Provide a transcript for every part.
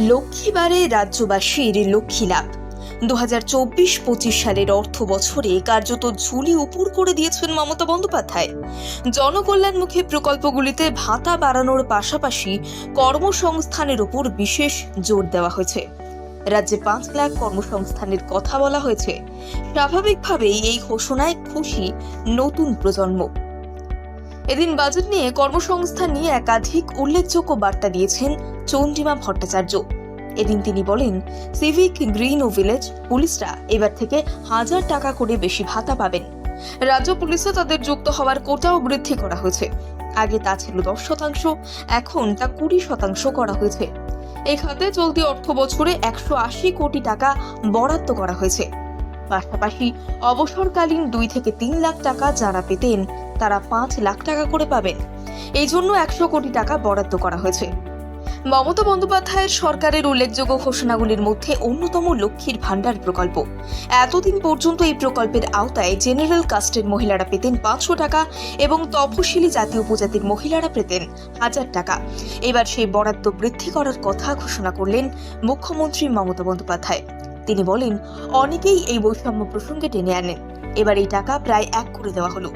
লক্ষ্মীবারে রাজ্যবাসীর লক্ষ্মী লাভ। 2024-25 সালের অর্থ বছরে কার্যত ঝুলি উপর করে দিয়েছেন মমতা বন্দ্যোপাধ্যায়। জনকল্যাণমুখী প্রকল্পগুলিতে ভাতা বাড়ানোর পাশাপাশি কর্মসংস্থানের উপর বিশেষ জোর দেওয়া হয়েছে। রাজ্যে 5 লাখ কর্মসংস্থানের কথা বলা হয়েছে। স্বাভাবিকভাবেই এই ঘোষণায় খুশি নতুন প্রজন্ম। এদিন বাজেট নিয়ে কর্মসংস্থান নিয়ে একাধিক উল্লেখযোগ্য বার্তা দিয়েছেন চন্দ্রিমা ভট্টাচার্য। এদিন তিনি বলেন, সিভিক, গ্রিন ও ভিলেজ পুলিশরা এবার থেকে 1000 টাকা করে বেশি ভাতা পাবেন। রাজ্য পুলিশে তাদের যুক্ত হওয়ার কোটাও বৃদ্ধি করা হয়েছে। আগে তা ছিল 10%, এখন তা 20% করা হয়েছে। এই খাতে চলতি অর্থ বছরে 180 কোটি টাকা বরাদ্দ করা হয়েছে। পাশাপাশি অবসরকালীন 2 থেকে 3 লাখ টাকা যারা পেতেন তারা 5 লাখ টাকা করে পাবেন। এই জন্য 100 কোটি টাকা বরাদ্দ করা হয়েছে। মমতা বন্দ্যোপাধ্যায়ের সরকারের উল্লেখযোগ্য ঘোষণাগুলির মধ্যে অন্যতম লক্ষ্মীর ভাণ্ডার প্রকল্প। এতদিন পর্যন্ত এই প্রকল্পের আওতায় জেনারেল কাস্টের মহিলারা পেতেন 500 টাকা এবং তফসিলি জাতি উপজাতির মহিলারা পেতেন 1000 টাকা। এবার সেই বরাদ্দ বৃদ্ধি করার কথা ঘোষণা করলেন মুখ্যমন্ত্রী মমতা বন্দ্যোপাধ্যায়। তিনি বলেন, অনেকেই এই বৈষম্য প্রসঙ্গে টেনে আনেন। এবার এই টাকা প্রায় 1 করে দেওয়া হলো।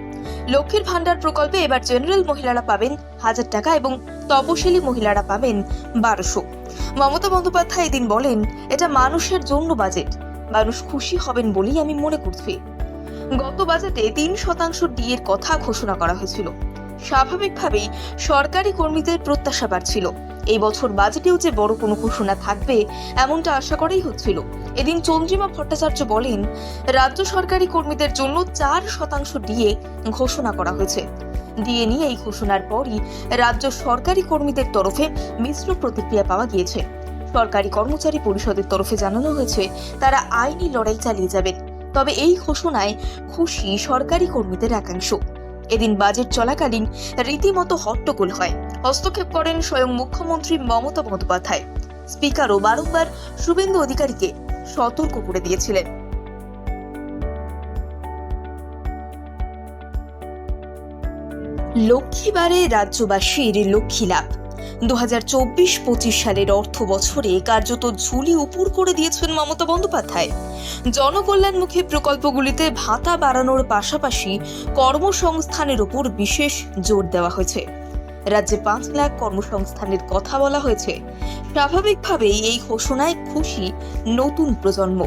লক্ষ্মীর ভাণ্ডার প্রকল্পে এবার জেনারেল মহিলারা পাবেন 1000 টাকা এবং তপশিলি মহিলারা পাবেন 1200। মমতা বন্দ্যোপাধ্যায় এদিন বলেন, এটা মানুষের জন্য বাজেট। মানুষ খুশি হবেন বলেই আমি মনে করছি। গত বাজেটে 3% ডিএর কথা ঘোষণা করা হয়েছিল। স্বাভাবিকভাবেই সরকারি কর্মীদের প্রত্যাশা বাড়ছিল। এই বছর বাজেটেও যে বড় কোনো ঘোষণা থাকবে এমনটা আশা করেই হচ্ছিল। এদিন চন্দ্রিমা ভট্টাচার্য বলেন, রাজ্য সরকারি কর্মীদের জন্য 4% ডিএ ঘোষণা করা হয়েছে। ডিএ নিয়ে এই ঘোষণার পরই রাজ্য সরকারি কর্মীদের তরফে মিশ্র প্রতিক্রিয়া পাওয়া গিয়েছে। সরকারি কর্মচারী পরিষদের তরফে জানানো হয়েছে তারা আইনি লড়াই চালিয়ে যাবেন। তবে এই ঘোষণায় খুশি সরকারি কর্মীদের একাংশ। এদিন বাজেট চলাকালীন রীতিমতো হট্টগোল হয়। হস্তক্ষেপ করেন স্বয়ং মুখ্যমন্ত্রী মমতা বন্দ্যোপাধ্যায়। স্পিকারও বারংবার শুভেন্দু অধিকারীকে সতর্ক করে দিয়েছিলেন। লক্ষ্মীবারে রাজ্যবাসীর লক্ষ্মী লাভ। 2024-25 সালের অর্থ বছরে কার্যত ঝুলি উপর করে দিয়েছেন মমতা বন্দ্যোপাধ্যায়। জনকল্যাণমুখী প্রকল্পগুলিতে ভাতা বাড়ানোর পাশাপাশি কর্মসংস্থানের উপর বিশেষ জোর দেওয়া হয়েছে। রাজ্যে 5 লাখ কর্মসংস্থানের কথা বলা হয়েছে। স্বাভাবিকভাবেই এই ঘোষণায় খুশি নতুন প্রজন্ম।